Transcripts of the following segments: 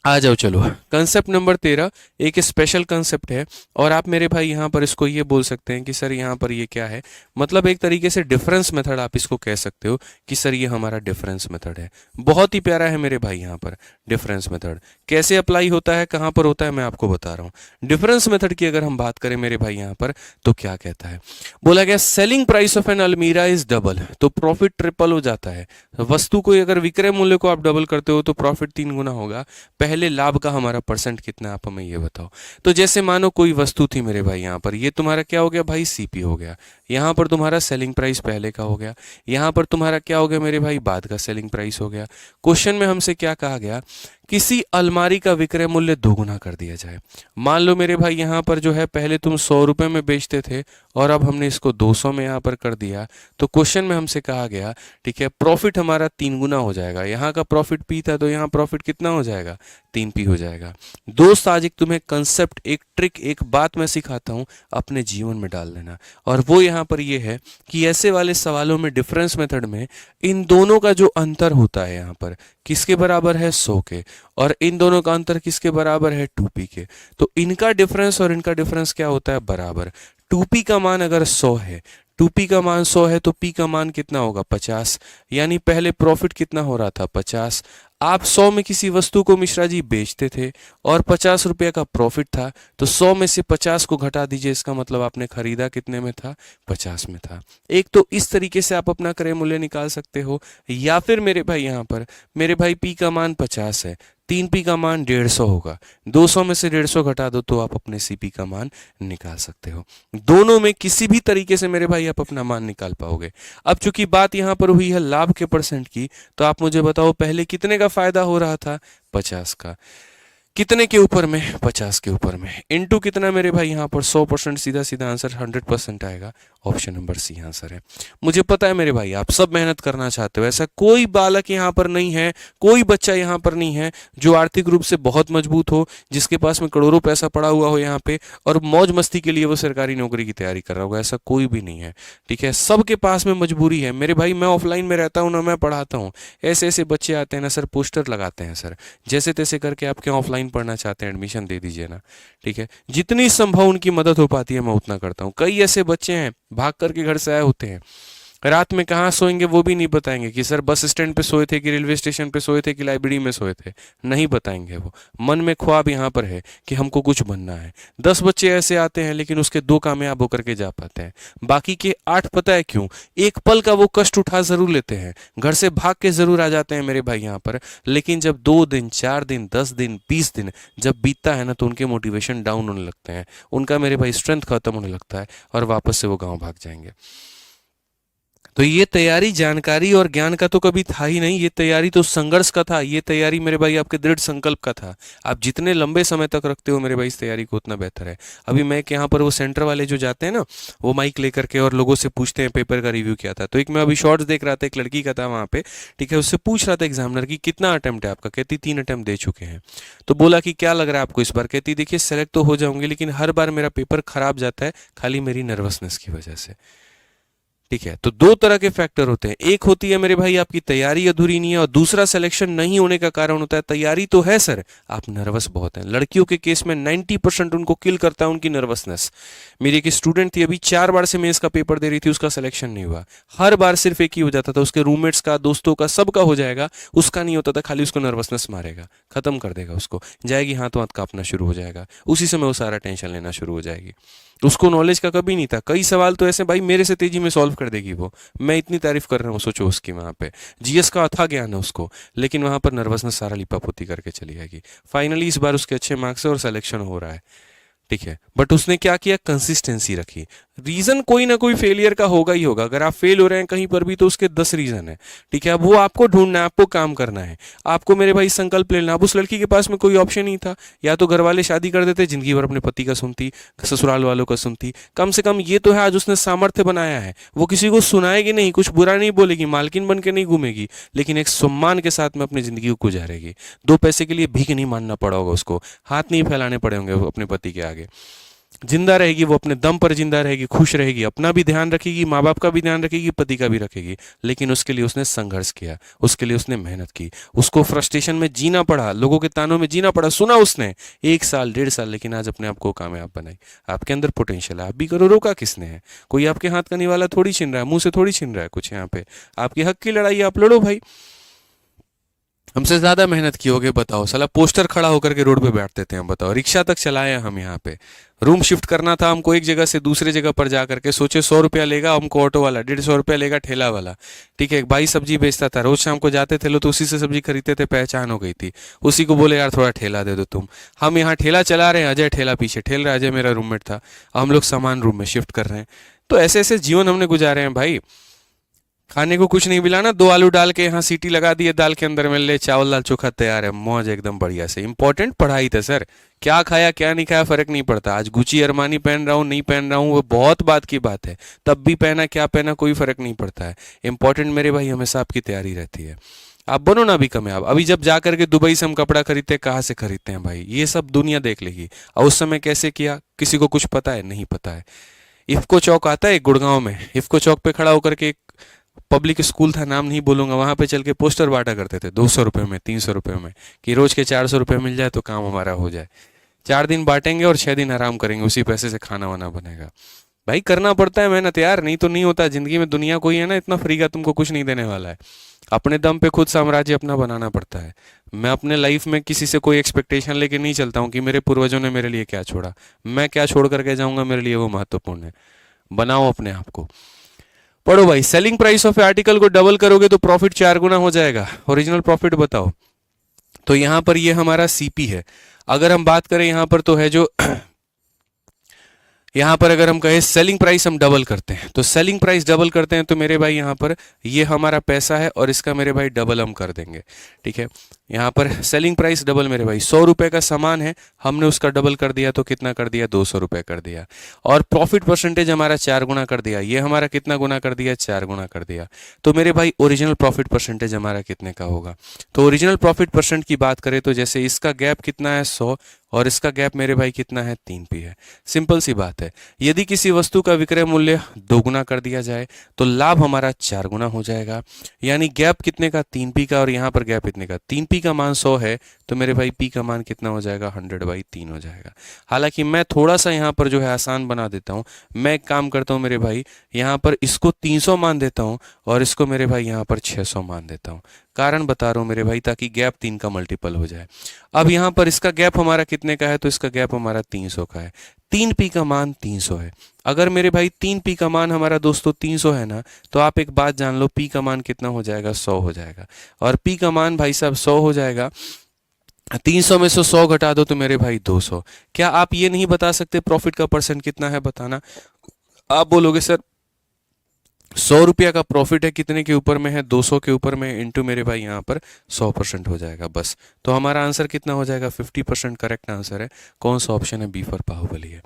आ जाओ चलो। Concept number 13 एक स्पेशल कंसेप्ट है और आप मेरे भाई यहाँ पर इसको ये बोल सकते हैं कि सर यहाँ पर ये क्या है, मतलब एक तरीके से डिफरेंस मेथड आप इसको कह सकते हो कि सर ये हमारा डिफरेंस मेथड है। बहुत ही प्यारा है मेरे भाई। यहाँ पर डिफरेंस मेथड कैसे अप्लाई होता है, कहाँ पर होता है, मैं आपको बता रहा हूँ। डिफरेंस मेथड की अगर हम बात करें मेरे भाई यहाँ पर, तो क्या कहता है, बोला गया सेलिंग प्राइस ऑफ एन अलमीरा इज डबल, तो प्रॉफिट ट्रिपल हो जाता है। वस्तु को अगर विक्रय मूल्य को आप डबल करते हो तो प्रॉफिट 3 गुना होगा। पहले लाभ का हमारा परसेंट कितना है, आप हमें ये बताओ। तो जैसे मानो कोई वस्तु थी मेरे भाई यहाँ पर, ये तुम्हारा क्या हो गया भाई, सीपी हो गया। यहाँ पर तुम्हारा सेलिंग प्राइस पहले का हो गया, यहाँ पर तुम्हारा क्या हो गया मेरे भाई, बाद का सेलिंग प्राइस हो गया। क्वेश्चन में हमसे क्या कहा गया, किसी अलमारी का विक्रय मूल्य 2 गुना कर दिया जाए। मान लो मेरे भाई यहाँ पर जो है पहले तुम 100 रुपये में बेचते थे और अब हमने इसको 200 में यहाँ पर कर दिया। तो क्वेश्चन में हमसे कहा गया, ठीक है, प्रॉफिट हमारा 3 गुना हो जाएगा। यहाँ का प्रॉफिट पी था तो यहाँ प्रॉफिट कितना हो जाएगा, 3p हो जाएगा। दोस्त आज एक तुम्हें कंसेप्ट, एक ट्रिक, एक बात मैं सिखाता हूँ, अपने जीवन में डाल लेना। और वो यहाँ पर ये है कि ऐसे वाले सवालों में डिफरेंस मेथड में इन दोनों का जो अंतर होता है यहाँ पर किसके बराबर है, 100 के, और इन दोनों का अंतर किसके बराबर है, 2p के। तो इनका डिफरेंस और इनका डिफरेंस क्या होता है, बराबर। 2p का मान अगर 100 है, 2p का मान 100 है, तो p का मान कितना होगा, 50। यानी पहले प्रॉफिट कितना हो रहा था, 50। आप 100 में किसी वस्तु को मिश्रा जी बेचते थे और 50 रुपये का प्रॉफिट था, तो 100 में से 50 को घटा दीजिए, इसका मतलब आपने खरीदा कितने में था, 50 में था। एक तो इस तरीके से आप अपना क्रय मूल्य निकाल सकते हो, या फिर मेरे भाई यहाँ पर मेरे भाई p का मान 50 है, 3p का मान 150 होगा, 200 में से 150 घटा दो तो आप अपने cp का मान निकाल सकते हो। दोनों में किसी भी तरीके से मेरे भाई आप अपना मान निकाल पाओगे। अब चूंकि बात यहाँ पर हुई है लाभ के परसेंट की, तो आप मुझे बताओ पहले कितने का फायदा हो रहा था, 50 का। कितने के ऊपर में, 50 के ऊपर में, इनटू कितना मेरे भाई यहाँ पर 100%, सीधा सीधा आंसर 100% आएगा। ऑप्शन नंबर सी आंसर है। मुझे पता है मेरे भाई आप सब मेहनत करना चाहते हो, ऐसा कोई बालक यहाँ पर नहीं है, कोई बच्चा यहाँ पर नहीं है जो आर्थिक रूप से बहुत मजबूत हो, जिसके पास में करोड़ों पैसा पड़ा हुआ हो यहाँ पे और मौज मस्ती के लिए वो सरकारी नौकरी की तैयारी कर रहा होगा, ऐसा कोई भी नहीं है। ठीक है, सबके पास में मजबूरी है मेरे भाई। मैं ऑफलाइन में रहता हूँ ना, मैं पढ़ाता हूँ, ऐसे ऐसे बच्चे आते हैं ना सर, पोस्टर लगाते हैं सर, जैसे तैसे करके आपके ऑफलाइन पढ़ना चाहते हैं, एडमिशन दे दीजिए ना। ठीक है, जितनी संभव उनकी मदद हो पाती है मैं उतना करता हूँ। कई ऐसे बच्चे हैं भाग करके घर से आए होते हैं, रात में कहाँ सोएंगे वो भी नहीं बताएंगे कि सर बस स्टैंड पे सोए थे कि रेलवे स्टेशन पे सोए थे कि लाइब्रेरी में सोए थे, नहीं बताएंगे। वो मन में ख्वाब यहाँ पर है कि हमको कुछ बनना है। 10 बच्चे ऐसे आते हैं लेकिन उसके 2 कामयाब होकर के जा पाते हैं, बाकी के 8 पता है क्यों, एक पल का वो कष्ट उठा जरूर लेते हैं, घर से भाग के जरूर आ जाते हैं मेरे भाई यहाँ पर, लेकिन जब 2 दिन 4 दिन 10 दिन 20 दिन जब बीतता है ना, तो उनके मोटिवेशन डाउन होने लगते हैं, उनका मेरे भाई स्ट्रेंथ खत्म होने लगता है और वापस से वो गाँव भाग जाएंगे। तो ये तैयारी जानकारी और ज्ञान का तो कभी था ही नहीं, ये तैयारी तो संघर्ष का था, ये तैयारी मेरे भाई आपके दृढ़ संकल्प का था। आप जितने लंबे समय तक रखते हो मेरे भाई इस तैयारी को, उतना बेहतर है। अभी मैं यहाँ पर वो सेंटर वाले जो जाते हैं ना, वो माइक लेकर के और लोगों से पूछते हैं पेपर का रिव्यू क्या था, तो एक मैं अभी शॉर्ट्स देख रहा था, एक लड़की का था वहाँ पे, ठीक है, उससे पूछ रहा था एग्जामिनर की कितना अटेम्प्ट है आपका, कहती 3 अटेम्प्ट दे चुके हैं। तो बोला कि क्या लग रहा है आपको इस बार, कहती देखिए सेलेक्ट तो हो जाऊंगी लेकिन हर बार मेरा पेपर खराब जाता है, खाली मेरी नर्वसनेस की वजह से। ठीक है, तो 2 तरह के फैक्टर होते हैं, एक होती है मेरे भाई आपकी तैयारी अधूरी नहीं है, और दूसरा सिलेक्शन नहीं होने का कारण होता है तैयारी तो है सर, आप नर्वस बहुत हैं। लड़कियों के केस में 90% उनको किल करता है उनकी नर्वसनेस। मेरी एक स्टूडेंट थी, अभी 4 बार से मेंस का पेपर दे रही थी, उसका सिलेक्शन नहीं हुआ, हर बार सिर्फ एक ही हो जाता था, उसके रूममेट्स का, दोस्तों का, सबका हो जाएगा, उसका नहीं होता था, खाली उसको नर्वसनेस मारेगा, खत्म कर देगा उसको, जाएगी हाथों हाथ कांपना शुरू हो जाएगा, उसी समय वो सारा टेंशन लेना शुरू हो जाएगी। उसको नॉलेज का कभी नहीं था, कई सवाल तो ऐसे भाई मेरे से तेजी में सॉल्व कर देगी वो, मैं इतनी तारीफ कर रहा हूँ, सोचो उसकी वहाँ पे जीएस का अथाह ज्ञान है उसको, लेकिन वहाँ पर नर्वसनेस सारा लिपापोती करके चली जाएगी। फाइनली इस बार उसके अच्छे मार्क्स है और सिलेक्शन हो रहा है। ठीक है, बट उसने क्या किया, कंसिस्टेंसी रखी। रीजन कोई ना कोई फेलियर का होगा ही होगा, अगर आप फेल हो रहे हैं कहीं पर भी तो उसके 10 रीजन है। ठीक है, अब वो आपको ढूंढना है, आपको काम करना है, आपको मेरे भाई संकल्प लेना। अब उस लड़की के पास में कोई ऑप्शन नहीं था, या तो घर वाले शादी कर देते, जिंदगी भर अपने पति का सुनती, ससुराल वालों का सुनती, कम से कम ये तो है आज उसने सामर्थ्य बनाया है, वो किसी को सुनाएगी नहीं, कुछ बुरा नहीं बोलेगी, मालकिन बन के नहीं घूमेगी, लेकिन एक सम्मान के साथ में अपनी जिंदगी को गुजारेगी। 2 पैसे के लिए भीख नहीं मानना पड़ा होगा उसको, हाथ नहीं फैलाने पड़े होंगे अपने पति के आगे। जिंदा रहेगी, वो अपने दम पर जिंदा रहेगी, खुश रहेगी, अपना भी ध्यान रखेगी, माँ बाप का भी ध्यान रखेगी, पति का भी रखेगी। लेकिन उसके लिए उसने संघर्ष किया, उसके लिए उसने मेहनत की, उसको फ्रस्ट्रेशन में जीना पड़ा, लोगों के तानों में जीना पड़ा, सुना उसने 1 साल 1.5 साल, लेकिन आज अपने आप को कामयाब बनाई। आपके अंदर पोटेंशियल है, आप भी करो, रोका किसने है? कोई आपके हाथ का निवाला थोड़ी छीन रहा है, मुंह से थोड़ी छीन रहा है कुछ यहाँ पे। आपके हक की लड़ाई आप लड़ो भाई। हमसे ज्यादा मेहनत की होगे बताओ, साला पोस्टर खड़ा होकर के रोड पे बैठ देते हैं, बताओ। रिक्शा तक चलाए हैं हम यहाँ पे। रूम शिफ्ट करना था हमको एक जगह से दूसरे जगह पर जा करके, सोचे 100 रुपया लेगा हमको ऑटो वाला, 150 रुपया लेगा ठेला वाला। ठीक है, एक भाई सब्जी बेचता था, रोज शाम को जाते थे लोग तो उसी से सब्जी खरीदते थे, पहचान हो गई थी। उसी को बोले यार थोड़ा ठेला दे दो तुम। हम यहाँ ठेला चला रहे हैं, अजय ठेला पीछे ठेल रहा है, अजय मेरा रूममेट था। हम लोग सामान रूम में शिफ्ट कर रहे हैं। तो ऐसे ऐसे जीवन हमने गुजारे हैं भाई। खाने को कुछ नहीं मिला ना, 2 आलू डाल के यहाँ सीटी लगा दिए दाल के अंदर में, ले चावल दाल चोखा तैयार है, मौज एकदम बढ़िया से। इंपॉर्टेंट पढ़ाई था सर, क्या खाया क्या नहीं खाया फर्क नहीं पड़ता। आज गुची अरमानी पहन रहा हूँ नहीं पहन रहा हूँ वो बहुत बात की बात है, तब भी पहना क्या पहना कोई फर्क नहीं पड़ता है। इंपॉर्टेंट मेरे भाई हमेशा आपकी तैयारी रहती है। आप बनो ना अभी कामयाब। अभी जब जा करके दुबई से हम कपड़ा खरीदते हैं, कहाँ से खरीदते हैं भाई, ये सब दुनिया देख लेगी। और उस समय कैसे किया किसी को कुछ पता है? नहीं पता है। इफ्को चौक आता है एक गुड़गांव में, इफ्को चौक पे खड़ा होकर के एक पब्लिक स्कूल था, नाम नहीं बोलूंगा, वहां पे चल के पोस्टर बांटा करते थे 200 रुपये में 300 रुपये में, कि रोज के 400 रुपये मिल जाए तो काम हमारा हो जाए। 4 दिन बांटेंगे और 6 दिन आराम करेंगे, उसी पैसे से खाना वाना बनेगा। भाई करना पड़ता है मेहनत यार, नहीं तो नहीं होता जिंदगी में। दुनिया कोई है ना इतना फ्री का तुमको कुछ नहीं देने वाला है। अपने दम पे खुद साम्राज्य अपना बनाना पड़ता है। मैं अपने लाइफ में किसी से कोई एक्सपेक्टेशन लेके नहीं चलता हूँ कि मेरे पूर्वजों ने मेरे लिए क्या छोड़ा, मैं क्या छोड़ करके जाऊंगा, मेरे लिए वो महत्वपूर्ण है। बनाओ अपने आप को। पढ़ो भाई, सेलिंग प्राइस ऑफ आर्टिकल को डबल करोगे तो प्रॉफिट 4 गुना हो जाएगा। ओरिजिनल प्रॉफिट बताओ। तो यहां पर ये हमारा सीपी है। अगर हम बात करें यहां पर तो है जो यहाँ पर अगर हम कहें सेलिंग प्राइस हम डबल करते हैं, तो सेलिंग प्राइस डबल करते हैं तो मेरे भाई यहाँ पर ये हमारा पैसा है और इसका मेरे भाई डबल हम कर देंगे। ठीक है, यहाँ पर सेलिंग प्राइस डबल मेरे भाई, 100 रुपए का सामान है, हमने उसका डबल कर दिया तो कितना कर दिया? 200 रुपए कर दिया। और प्रॉफिट परसेंटेज हमारा 4 गुना कर दिया, ये हमारा कितना गुना कर दिया? 4 गुना कर दिया। तो मेरे भाई ओरिजिनल प्रॉफिट परसेंटेज हमारा कितने का होगा? तो ओरिजिनल प्रॉफिट परसेंट की बात करें तो जैसे इसका गैप कितना है 100 और इसका गैप मेरे भाई कितना है? 3p है। सिंपल सी बात है। यदि किसी वस्तु का विक्रय मूल्य 2 गुना कर दिया जाए तो लाभ हमारा 4 गुना हो जाएगा। यानी गैप कितने का? 3p का, और यहाँ पर गैप कितने का? 3p का मान 100 है तो मेरे भाई p का मान कितना हो जाएगा? 100/3 हो जाएगा। हालांकि मैं थोड़ा सा यहाँ पर जो है आसान बना देता हूँ। मैं एक काम करता हूँ मेरे भाई, यहाँ पर इसको 300 मान देता हूँ और इसको मेरे भाई यहाँ पर 600 मान देता हूँ। कारण बता रहा हूँ मेरे भाई, ताकि गैप 3 का मल्टीपल हो जाए। अब यहाँ पर इसका गैप हमारा कितने का है? तो इसका गैप हमारा 300 का है। 3p का मान 300 है। अगर मेरे भाई 3p का मान हमारा दोस्तों 300 है ना, तो आप एक बात जान लो, p का मान कितना हो जाएगा? 100 हो जाएगा। और p का मान भाई साहब 100 हो जाएगा। 300 में से 100 घटा दो तो मेरे भाई 200। क्या आप ये नहीं बता सकते प्रॉफिट का परसेंट कितना है? बताना। आप बोलोगे सर 100 रुपया का प्रॉफिट है, कितने के ऊपर में है? 200 के ऊपर में, इंटू मेरे भाई यहाँ पर 100% हो जाएगा बस। तो हमारा आंसर कितना हो जाएगा? 50% करेक्ट आंसर है। कौन सा ऑप्शन है? बी फॉर बाहुबली है।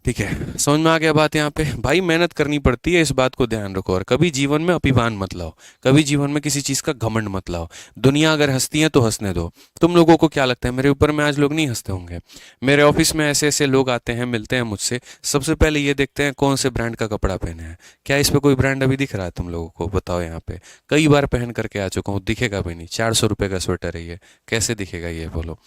ठीक है, समझ में आ गया बात। यहाँ पे भाई मेहनत करनी पड़ती है, इस बात को ध्यान रखो। और कभी जीवन में अभिमान मत लाओ, कभी जीवन में किसी चीज का घमंड मत लाओ। दुनिया अगर हंसती है तो हंसने दो। तुम लोगों को क्या लगता है मेरे ऊपर में आज लोग नहीं हंसते होंगे? मेरे ऑफिस में ऐसे ऐसे लोग आते हैं, मिलते हैं मुझसे, सबसे पहले ये देखते हैं कौन से ब्रांड का कपड़ा पहने हैं। क्या इस पे कोई ब्रांड अभी दिख रहा है तुम लोगों को? बताओ। यहाँ पे कई बार पहन करके आ चुका हूँ, दिखेगा भी नहीं। 400 रुपये का स्वेटर है ये, कैसे दिखेगा ये बोलो?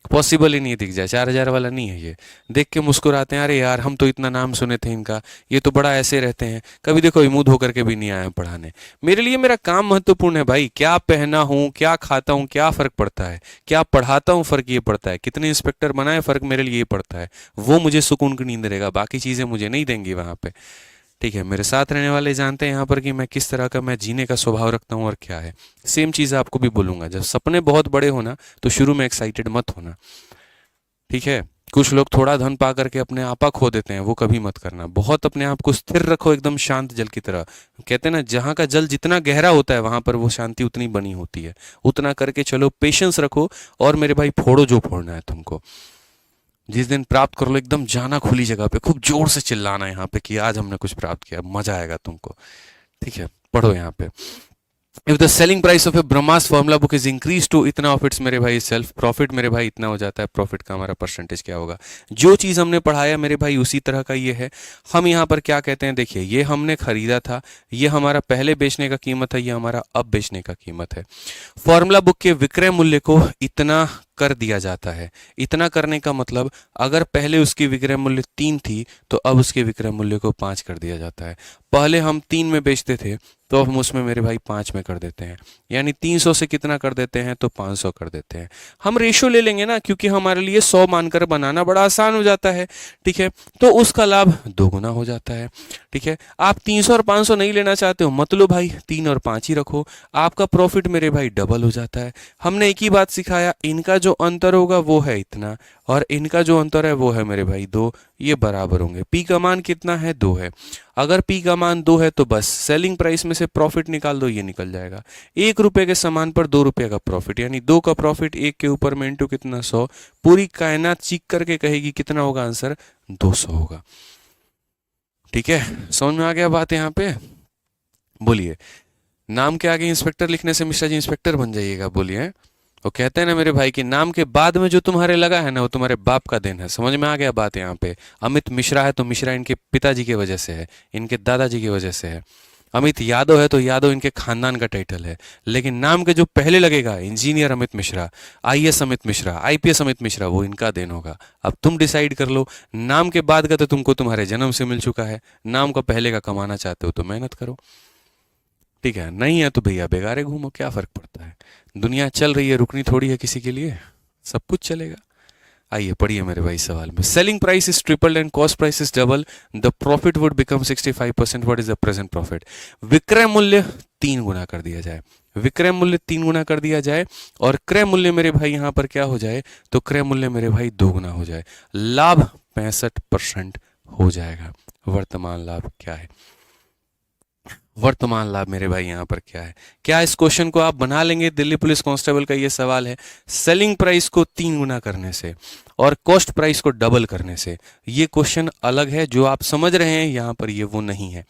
पॉसिबल ही नहीं दिख जाए। 4,000 वाला नहीं है ये। देख के मुस्कुराते हैं, अरे यार हम तो इतना नाम सुने थे इनका, ये तो बड़ा ऐसे रहते हैं, कभी देखो मुंह धो करके भी नहीं आए हैं पढ़ाने। मेरे लिए मेरा काम महत्वपूर्ण है भाई। क्या पहना हूँ, क्या खाता हूँ, क्या फर्क पड़ता है? क्या पढ़ाता हूँ, फर्क ये पड़ता है। कितने इंस्पेक्टर बनाए, फर्क मेरे लिए ये पड़ता है। वो मुझे सुकून की नींद देगा, बाकी चीजें मुझे नहीं देंगी वहां पे। ठीक है, मेरे साथ रहने वाले जानते हैं यहाँ पर कि मैं किस तरह का मैं जीने का स्वभाव रखता हूँ और क्या है। सेम चीज़ आपको भी बोलूंगा, जब सपने बहुत बड़े होना तो शुरू में एक्साइटेड मत होना। ठीक है, कुछ लोग थोड़ा धन पा करके अपने आपा खो देते हैं, वो कभी मत करना। बहुत अपने आप को स्थिर रखो, एकदम शांत जल की तरह। कहते हैं ना, जहाँ का जल जितना गहरा होता है वहां पर वो शांति उतनी बनी होती है। उतना करके चलो, पेशेंस रखो। और मेरे भाई फोड़ो जो फोड़ना है तुमको। जिस दिन प्राप्त कर लो, एकदम जाना खुली जगह पे, खूब जोर से चिल्लाना यहाँ पे कि आज हमने कुछ प्राप्त किया, मजा आएगा तुमको। ठीक है, पढ़ो यहाँ पे। If the selling price of a Brahmas formula book is increase to इतना ऑफ इट्स मेरे भाई सेल्फ प्रॉफिट मेरे भाई इतना हो जाता है, प्रॉफिट का हमारा परसेंटेज क्या होगा। जो चीज़ हमने पढ़ाया मेरे भाई उसी तरह का ये है। हम यहाँ पर क्या कहते हैं, देखिए ये हमने खरीदा था, ये हमारा पहले बेचने का कीमत है, ये हमारा अब बेचने का कीमत है। फॉर्मूला बुक के विक्रय मूल्य को इतना कर दिया जाता है। इतना करने का मतलब अगर पहले उसकी विक्रय मूल्य 3 थी तो अब उसके विक्रय मूल्य को 5 कर दिया जाता है। पहले हम 3 में बेचते थे तो अब हम उसमें मेरे भाई 5 में कर देते हैं, यानी 300 से कितना कर देते हैं तो 500 कर देते हैं। हम रेशो ले लेंगे ना, क्योंकि हमारे लिए 100 मानकर बनाना बड़ा आसान हो जाता है, ठीक है, तो उसका लाभ दोगुना हो जाता है। ठीक है, आप 300 और 500 नहीं लेना चाहते हो, मत लो भाई, 3 और 5 ही रखो, आपका प्रॉफिट मेरे भाई डबल हो जाता है। हमने एक ही बात सिखाया, इनका जो अंतर होगा वो है इतना और इनका जो अंतर है वो है मेरे भाई 2, ये बराबर होंगे। पी का मान कितना है, 2 है। अगर पी का मान 2 है तो बस सेलिंग प्राइस में से प्रॉफिट निकाल दो, ये निकल जाएगा। 1 रुपए के सामान पर 2 रुपए का प्रॉफिट, यानी 2 का प्रॉफिट 1 के ऊपर में इंटू कितना 100, पूरी कायनात चीख करके कहेगी कितना होगा आंसर, 200 होगा। ठीक है, समझ में आ गया बात यहाँ पे? बोलिए, नाम के आगे इंस्पेक्टर लिखने से मिश्रा जी इंस्पेक्टर बन जाइएगा, बोलिए। वो कहते हैं ना मेरे भाई कि नाम के बाद में जो तुम्हारे लगा है ना वो तुम्हारे बाप का देन है। समझ में आ गया बात यहाँ पे? अमित मिश्रा है तो मिश्रा इनके पिताजी की वजह से है, इनके दादाजी की वजह से है। अमित यादव है तो यादव इनके खानदान का टाइटल है, लेकिन नाम के जो पहले लगेगा engineer Amit Mishra, IAS Amit Mishra, IPS Amit Mishra, वो इनका देन होगा। अब तुम डिसाइड कर लो, नाम के बाद का तो तुमको तुम्हारे जन्म से मिल चुका है, नाम का पहले का कमाना चाहते हो तो मेहनत करो, ठीक है, नहीं है तो भैया बेगारे घूमो, क्या फर्क पड़ता है। दुनिया चल रही है, रुकनी थोड़ी है किसी के लिए, सब कुछ चलेगा। आइए पढ़िए मेरे भाई सवाल में, selling price is triple and cost price is double, the profit would become 65%, what is the present profit. विक्रय मूल्य 3 गुना कर दिया जाए, विक्रय मूल्य 3 गुना कर दिया जाए और क्रय मूल्य मेरे भाई यहाँ पर क्या हो जाए, तो क्रय मूल्य मेरे भाई 2 गुना हो जाए, लाभ 65% हो जाएगा। वर्तमान लाभ क्या है, वर्तमान लाभ मेरे भाई यहाँ पर क्या है? क्या इस क्वेश्चन को आप बना लेंगे? दिल्ली पुलिस कांस्टेबल का ये सवाल है। सेलिंग प्राइस को 3 गुना करने से और कॉस्ट प्राइस को डबल करने से, ये क्वेश्चन अलग है, जो आप समझ रहे हैं यहाँ पर ये वो नहीं है।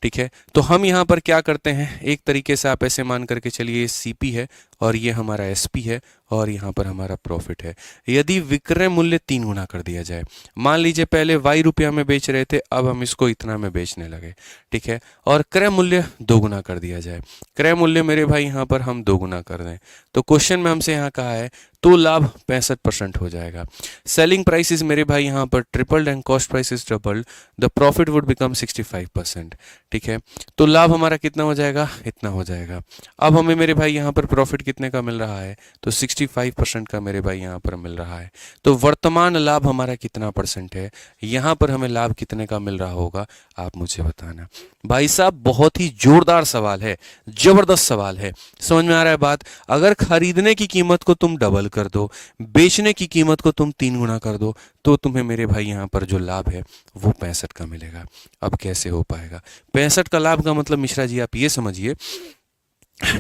ठीक है, तो हम यहाँ पर क्या करते हैं, एक तरीके से आप ऐसे मान करके चलिए, ये सीपी है और ये हमारा एसपी है और यहाँ पर हमारा प्रॉफिट है। यदि विक्रय मूल्य 3 गुना कर दिया जाए, मान लीजिए पहले वाई रुपया में बेच रहे थे, अब हम इसको इतना में बेचने लगे, ठीक है, और क्रय मूल्य 2 गुना कर दिया जाए, क्रय मूल्य मेरे भाई यहाँ पर हम 2 गुना कर दें, तो क्वेश्चन में हमसे यहाँ कहा है तो लाभ 65% हो जाएगा। सेलिंग प्राइस इज मेरे भाई यहाँ पर tripled and cost price is doubled, the profit would become 65%। ठीक है, तो लाभ हमारा कितना हो जाएगा, इतना हो जाएगा। अब हमें मेरे भाई यहाँ पर प्रॉफिट कितने का मिल रहा है, तो 65% का मेरे भाई यहाँ पर मिल रहा है। तो वर्तमान लाभ हमारा कितना परसेंट है, यहाँ पर हमें लाभ कितने का मिल रहा होगा, आप मुझे बताना। भाई साहब बहुत ही जोरदार सवाल है, जबरदस्त सवाल है, समझ में आ रहा है बात? अगर खरीदने की कीमत को तुम डबल कर दो, बेचने की कीमत को तुम 3 गुना कर दो, तो तुम्हें मेरे भाई यहाँ पर जो लाभ है वो 65 का मिलेगा। अब कैसे हो पाएगा 65 का लाभ का मतलब? मिश्रा जी आप ये समझिए,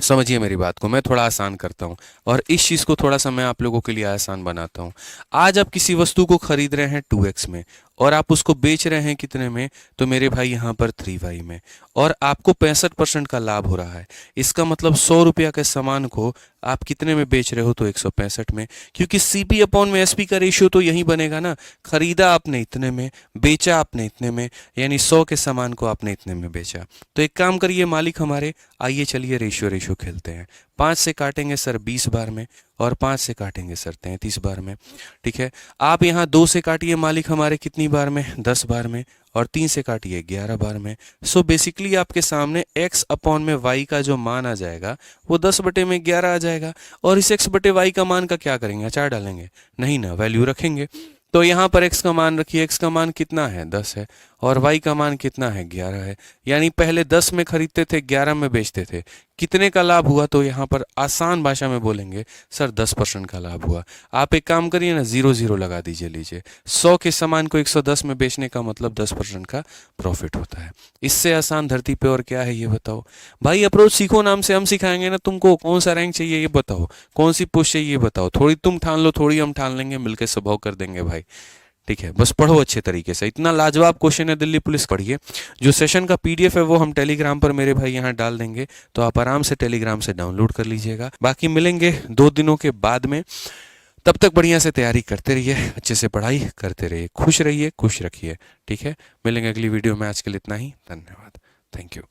समझिए मेरी बात को, मैं थोड़ा आसान करता हूँ और इस चीज़ को थोड़ा सा मैं आप लोगों के लिए आसान बनाता हूँ। आज आप किसी वस्तु को खरीद रहे हैं 2x में और आप उसको बेच रहे हैं कितने में, तो मेरे भाई यहाँ पर 3y में, और आपको 65% का लाभ हो रहा है। इसका मतलब 100 रुपया के सामान को आप कितने में बेच रहे हो, तो 165 में, क्योंकि सीपी अपॉन में एसपी का रेशियो तो यही बनेगा ना, खरीदा आपने इतने में, बेचा आपने इतने में, यानी 100 के सामान को आपने इतने में बेचा। तो एक काम करिए मालिक हमारे, आइए चलिए रेशियो रेशियो खेलते हैं। 5 से काटेंगे सर 20 बार में और 5 से काटेंगे सर 33 बार में। ठीक है, आप यहाँ 2 से काटिए मालिक हमारे कितनी बार में, 10 बार में, और 3 से काटिए 11 बार में। सो बेसिकली आपके सामने x अपॉन में y का जो मान आ जाएगा वो 10 बटे में 11 आ जाएगा। और इस x बटे y का मान का क्या करेंगे, अचार डालेंगे? नहीं ना, वैल्यू रखेंगे। तो यहाँ पर x का मान रखिए, x का मान कितना है, 10 है, और y का मान कितना है, 11 है। यानी पहले 10 में खरीदते थे, 11 में बेचते थे, कितने का लाभ हुआ? तो यहाँ पर आसान भाषा में बोलेंगे सर 10% का लाभ हुआ। आप एक काम करिए ना, 0 0 लगा दीजिए, लीजिए 100 के सामान को 110 में बेचने का मतलब 10% का प्रॉफिट होता है। इससे आसान धरती पे और क्या है ये बताओ भाई। अप्रोच सीखो नाम से हम सिखाएंगे ना तुमको, कौन सा रैंक चाहिए ये बताओ, कौन सी पोस्ट चाहिए ये बताओ, थोड़ी तुम ठान लो, थोड़ी हम ठान लेंगे, मिलकर स्वभाव कर देंगे भाई। ठीक है, बस पढ़ो अच्छे तरीके से। इतना लाजवाब क्वेश्चन है दिल्ली पुलिस, पढ़िए। जो सेशन का पीडीएफ है वो हम टेलीग्राम पर मेरे भाई यहाँ डाल देंगे, तो आप आराम से टेलीग्राम से डाउनलोड कर लीजिएगा। बाकी मिलेंगे 2 दिनों के बाद में, तब तक बढ़िया से तैयारी करते रहिए, अच्छे से पढ़ाई करते रहिए, खुश रहिए, खुश रखिए। ठीक है, मिलेंगे अगली वीडियो में। आज के लिए इतना ही, धन्यवाद, थैंक यू।